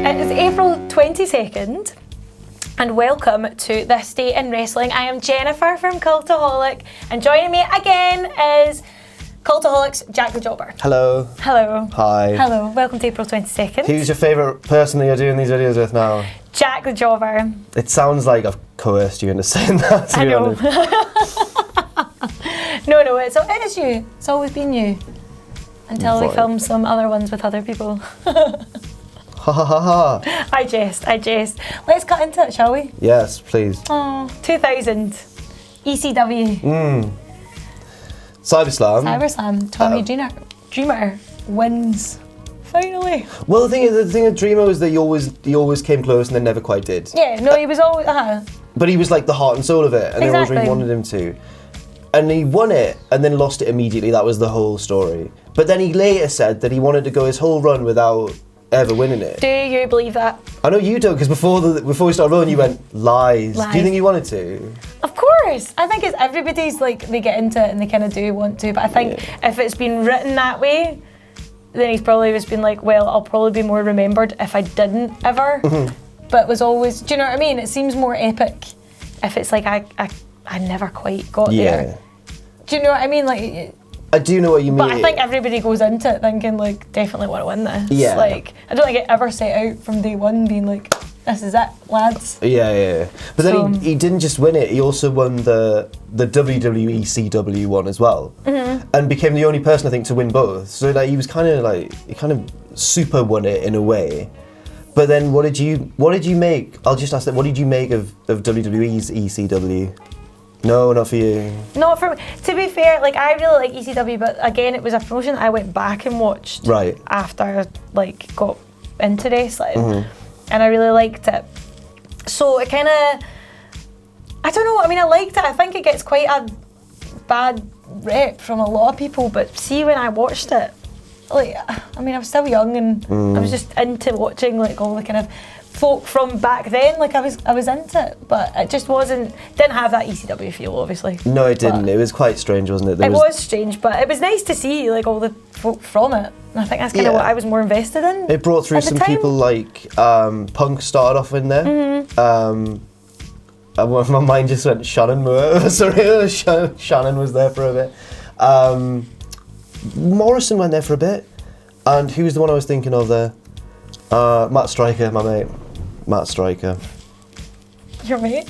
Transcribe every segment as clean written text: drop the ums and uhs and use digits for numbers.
It is April 22nd, and welcome to This Day in Wrestling. I am Jennifer from Cultaholic, and joining me again is Cultaholic's Jack the Jobber. Hello. Hello. Hi. Hello. Welcome to April 22nd. Who's your favourite person that you're doing these videos with now? Jack the Jobber. It sounds like I've coerced you into saying that, to I be know. honest. No, it is you. It's always been you. Until we Fine. film some other ones with other people. Ha ha ha ha. I jest. Let's cut into it, shall we? Yes, please. Oh, 2000. ECW. Cyberslam. Tommy Dreamer wins. Finally. Well, the thing with Dreamer was that he always came close and then never quite did. Yeah, no, he was always. But he was like the heart and soul of it, and they always really Exactly. wanted him to. And he won it and then lost it immediately. That was the whole story. But then he later said that he wanted to go his whole run without ever winning it. Do you believe that? I know you don't, because before we started rolling, you went lies. Do you think he wanted to? Of course. I think it's everybody's like they get into it and they kind of do want to. But I think if it's been written that way, then he's probably just been like, well, I'll probably be more remembered if I didn't ever. But it was always, do you know what I mean? It seems more epic if it's like I never quite got there. Do you know what I mean? Like, I do know what you mean. but I think everybody goes into it thinking like, definitely want to win this. Yeah. Like, I don't think it ever set out from day one being like, this is it, lads. Yeah. But then he didn't just win it. He also won the WWE ECW one as well, and became the only person I think to win both. So like he kind of super won it in a way. But then what did you make? I'll just ask that. What did you make of WWE's ECW? No, not for you. Not for me. To be fair, like I really like ECW, but again, it was a promotion that I went back and watched after I like got into wrestling, and I really liked it. So it kind of, I don't know. I mean, I liked it. I think it gets quite a bad rep from a lot of people, but see, when I watched it, like, I mean, I was still young and I was just into watching like all the kind of folk from back then. Like I was into it, but it just didn't have that ECW feel, obviously. No, it didn't. It was quite strange, wasn't it? It was strange, but it was nice to see like all the folk from it. And I think that's kind of what I was more invested in. It brought through some people like Punk started off in there. My mind just went Shannon Moore. Sorry, Shannon was there for a bit. Morrison went there for a bit. And who's the one I was thinking of there? Matt Striker, my mate. Matt Striker. Your mate?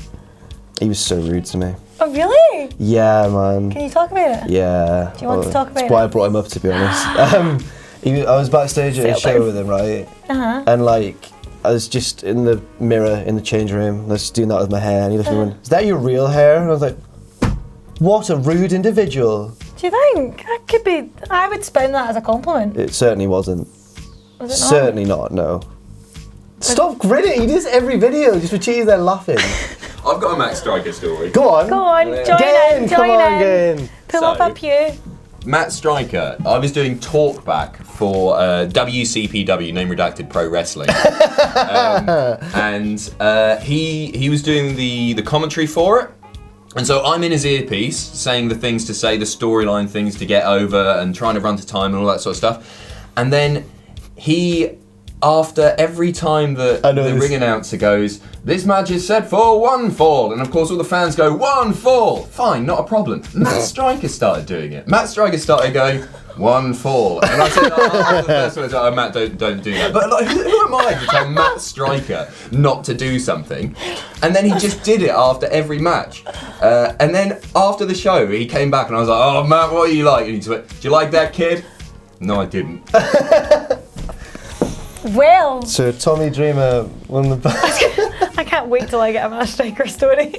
He was so rude to me. Oh, really? Yeah, man. Can you talk about it? Yeah. Do you want to talk about it? That's why I brought him up, to be honest. I was backstage at a show with him, right? And like, I was just in the mirror in the change room. I was just doing that with my hair, and he looked at me and went, "Is that your real hair?" And I was like, "What a rude individual." Do you think? That could be, I would spin that as a compliment. It certainly wasn't. Was it not? Certainly not, no. Stop grinning, he does every video just for cheese there laughing. I've got a Matt Striker story. Go on. Join in. Again. Pull up a pew. Matt Striker, I was doing talkback for WCPW, Name Redacted Pro Wrestling. And he was doing the commentary for it. And so I'm in his earpiece, saying the things to say, the storyline things to get over, and trying to run to time and all that sort of stuff. And then he, after every time the ring announcer goes, "This match is set for one fall," and of course all the fans go, "One fall!" Fine, not a problem. Matt Striker started doing it. Matt Striker started going, "One fall," and I said, the first one was like, "Oh, Matt, don't do that." But like, who am I to tell Matt Striker not to do something? And then he just did it after every match. And then after the show, he came back and I was like, "Oh, Matt, what are you like?" And he went, "Do you like that kid?" No, I didn't. Well. So Tommy Dreamer won the I can't wait till I get a Matt Striker story.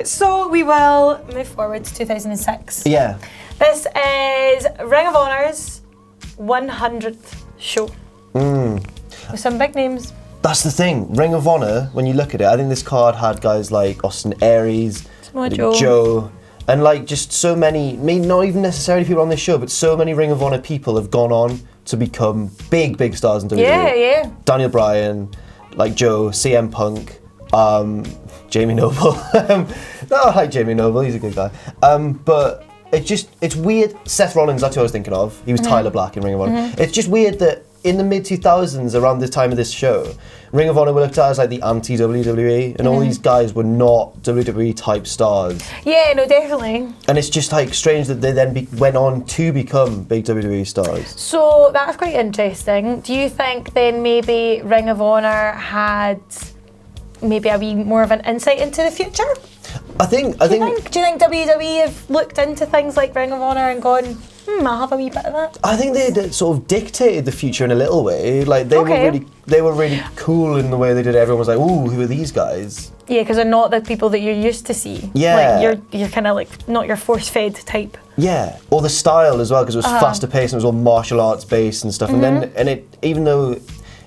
So we will move forward to 2006. Yeah. This is Ring of Honor's 100th show. With some big names. That's the thing. Ring of Honor, when you look at it, I think this card had guys like Austin Aries, Samoa Joe, and like just so many, maybe not even necessarily people on this show, but so many Ring of Honor people have gone on to become big stars in WWE. Yeah. Daniel Bryan, like Joe, CM Punk, Jamie Noble. I like Jamie Noble, he's a good guy. But it's weird. Seth Rollins, that's who I was thinking of. He was Tyler Black in Ring of Honor. It's just weird that in the mid 2000s, around the time of this show, Ring of Honor were looked at as like the anti-WWE, and all these guys were not WWE type stars. Yeah, no, definitely. And it's just like strange that they then went on to become big WWE stars. So that's quite interesting. Do you think then maybe Ring of Honor had maybe a wee more of an insight into the future? Do you think WWE have looked into things like Ring of Honor and gone, I'll have a wee bit of that? I think they sort of dictated the future in a little way. Like they were really cool in the way they did it. Everyone was like, "Ooh, who are these guys?" Yeah, because they're not the people that you're used to see. Yeah, like you're kind of like not your force-fed type. Yeah, or the style as well, because it was faster paced and it was all martial arts based and stuff. And then it, even though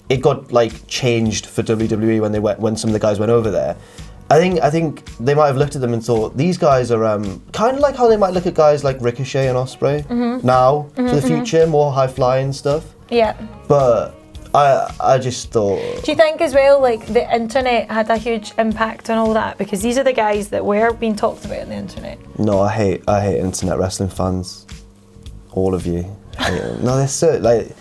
it got like changed for WWE when some of the guys went over there. I think they might have looked at them and thought, these guys are kind of like how they might look at guys like Ricochet and Ospreay now for the future, more high flying stuff. Yeah. But I just thought. Do you think as well, like the internet had a huge impact on all that? Because these are the guys that were being talked about on the internet. No, I hate internet wrestling fans. All of you. Hate them. No, they're so like.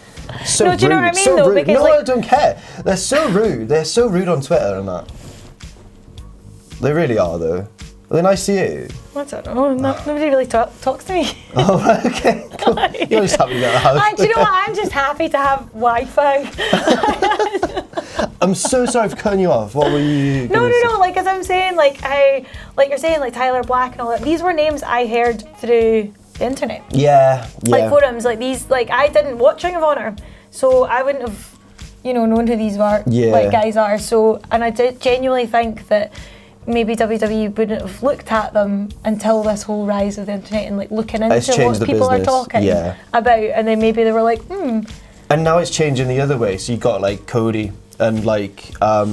So no, do you know rude, what I mean so though? rude. Because, no, like, I don't care. They're so rude. They're so rude on Twitter and that. They really are, though. Are they nice to you? I don't know. Nobody really talks to me. Oh, right, okay. Cool. You're just happy to get a house. Do you know what? I'm just happy to have Wi-Fi. I'm so sorry for cutting you off. What were you? No. Like as I'm saying, like you're saying, like Tyler Black and all that. These were names I heard through the internet. Yeah. Like forums, like these. Like I didn't watch Ring of Honor, so I wouldn't have, known who these guys are. So, and I did genuinely think that maybe WWE wouldn't have looked at them until this whole rise of the internet and like looking into what people are talking about, and then maybe they were like, And now it's changing the other way. So you got like Cody and like all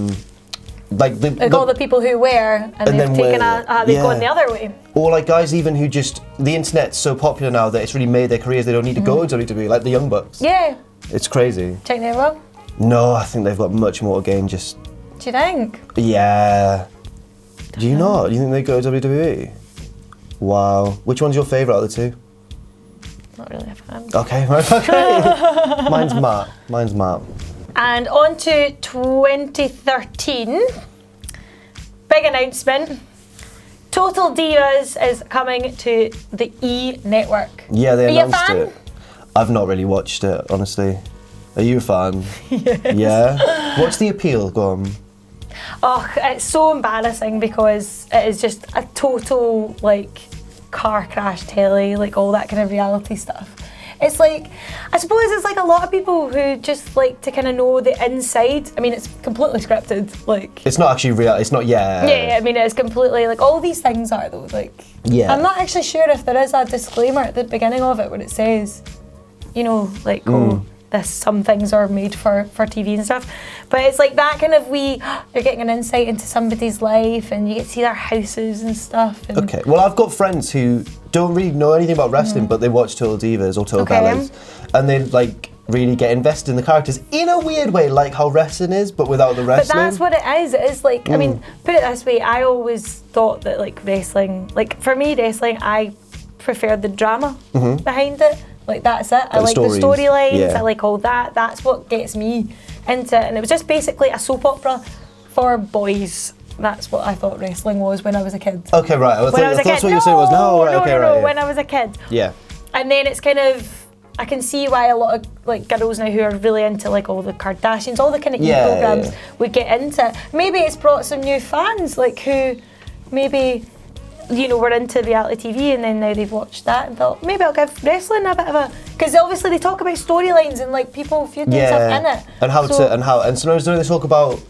the people who wear and they've taken they've gone the other way. Or like guys even who just the internet's so popular now that it's really made their careers. They don't need to go to WWE, like the Young Bucks. Yeah. It's crazy. Check they well? No, I think they've got much more to gain. Just. Do you think? Yeah. Do you not? Do you think they go to WWE? Wow. Which one's your favourite out of the two? Not really a fan. Okay, okay. Mine's Matt. And on to 2013. Big announcement. Total Divas is coming to the E Network. Yeah, they announced Are you a fan? it. I've not really watched it, honestly. Are you a fan? Yes. Yeah? What's the appeal? Go on. Oh, it's so embarrassing because it is just a total like car crash telly, like all that kind of reality stuff. It's like, I suppose it's like a lot of people who just like to kind of know the inside. I mean, it's completely scripted. Like it's not actually real. It's not. Yeah. Yeah, I mean, it's completely like all these things are though. Like yeah. I'm not actually sure if there is a disclaimer at the beginning of it where it says, like some things are made for TV and stuff. But it's like that kind of you're getting an insight into somebody's life and you get to see their houses and stuff. And okay, well I've got friends who don't really know anything about wrestling, but they watch Total Divas or Total Ballets, and they like really get invested in the characters in a weird way, like how wrestling is, but without the wrestling. But that's what it is. It is like, I mean, put it this way, I always thought that like wrestling, like for me wrestling, I prefer the drama behind it. Like that's it. I like the storylines. Yeah. I like all that. That's what gets me into it. And it was just basically a soap opera for boys. That's what I thought wrestling was when I was a kid. Okay, right. I thought what you were saying was when I was a kid. Yeah. And then it's kind of, I can see why a lot of like girls now who are really into like all the Kardashians, all the kind of programs would get into it. Maybe it's brought some new fans like who maybe were into reality TV and then now they've watched that and thought maybe I'll give wrestling a bit of a, because obviously they talk about storylines and like people feuding and stuff in it and sometimes they talk about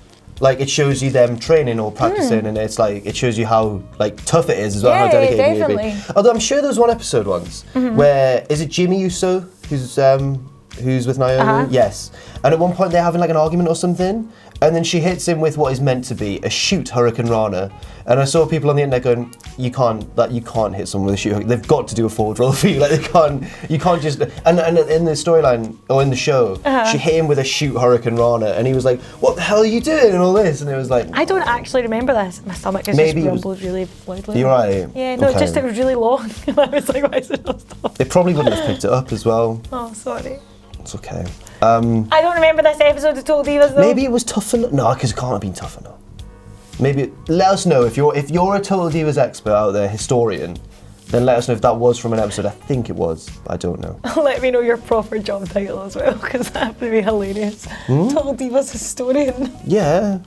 like it shows you them training or practicing and it's like it shows you how like tough it is as well, how dedicated you be. Although I'm sure there was one episode once where is it Jimmy Uso who's with Naomi? Yes. And at one point they're having like an argument or something, and then she hits him with what is meant to be a shoot Hurricane Rana. And I saw people on the internet going, you can't hit someone with a shoot. They've got to do a forward roll for you. Like you can't just. And in the storyline or in the show, she hit him with a shoot Hurricane Rana, and he was like, "What the hell are you doing?" and all this, and it was like. I don't actually remember this. My stomach just rumbled really loudly. You're right. Yeah, no, okay. It was really long, and I was like, "Why is it not stopped?" They probably wouldn't have picked it up as well. Oh, sorry. It's okay. I don't remember this episode of Total Divas though. Maybe it was Tough Enough. No, because it can't have been Tough Enough. Maybe let us know if you're a Total Divas expert out there, historian. Then let us know if that was from an episode. I think it was. I don't know. Let me know your proper job title as well, because that would be hilarious. Total Divas historian. Yeah.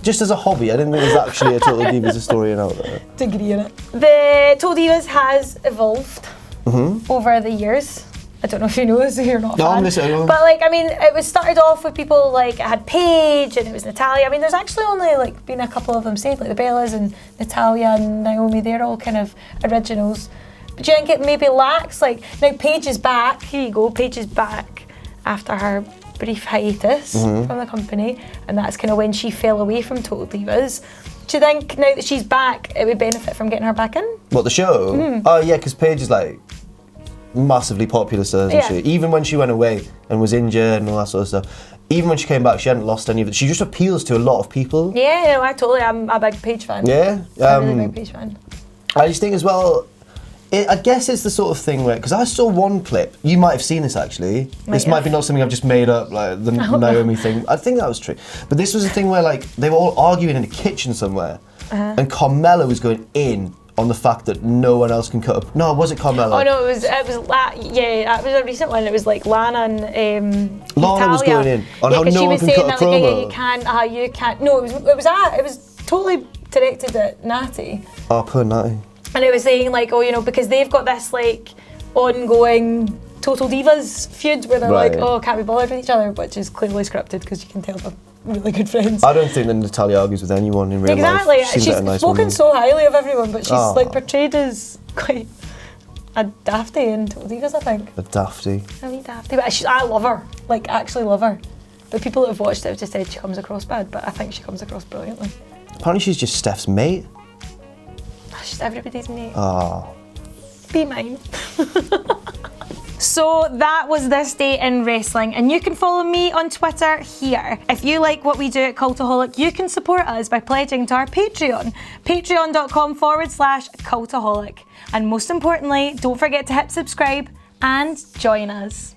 Just as a hobby, I didn't think there was actually a Total Divas historian out there. Degree in it. The Total Divas has evolved over the years. I don't know if you know this, you're not a fan. I'm listening. But like, I mean, it was started off with people like, it had Paige and it was Natalia. I mean, there's actually only like been a couple of them saved, like the Bellas and Natalia and Naomi. They're all kind of originals. But do you think it maybe lacks, like, now Paige is back. Here you go, Paige is back after her brief hiatus from the company, and that's kind of when she fell away from Total Divas. Do you think now that she's back, it would benefit from getting her back in? What, the show? Oh yeah, because Paige is like massively popular still, isn't she? Even when she went away and was injured and all that sort of stuff, even when she came back, she hadn't lost any of it. She just appeals to a lot of people. Yeah, no, I'm a big Paige fan. Yeah? I'm a really big Paige fan. I just think as well, I guess it's the sort of thing where, because I saw one clip, you might have seen this actually, this might be not something I've just made up, like the Naomi thing, I think that was true, but this was a thing where like, they were all arguing in a kitchen somewhere, and Carmella was going in on the fact that no one else can cut up. No, was it Carmella? Oh no, it was that was a recent one. It was like Lana and Lana was going in on how no one can cut a promo. You can't. No, it was totally directed at Natty. Oh, poor Natty. And it was saying like, oh, you know, because they've got this like ongoing Total Divas feud where they're like, oh, can't be bothered with each other, which is clearly scripted because you can tell they're really good friends. I don't think that Natalia argues with anyone in real life. Exactly. She's nice spoken woman. so highly of everyone, but she's like portrayed as quite a dafty in Total Divas, I think. A dafty. A wee dafty. But I love her. Like, actually love her. But people that have watched it have just said she comes across bad, but I think she comes across brilliantly. Apparently she's just Steph's mate. She's everybody's mate. Oh. Be mine. So that was this day in wrestling, and you can follow me on Twitter here. If you like what we do at Cultaholic, you can support us by pledging to our Patreon, patreon.com/Cultaholic. And most importantly, don't forget to hit subscribe and join us.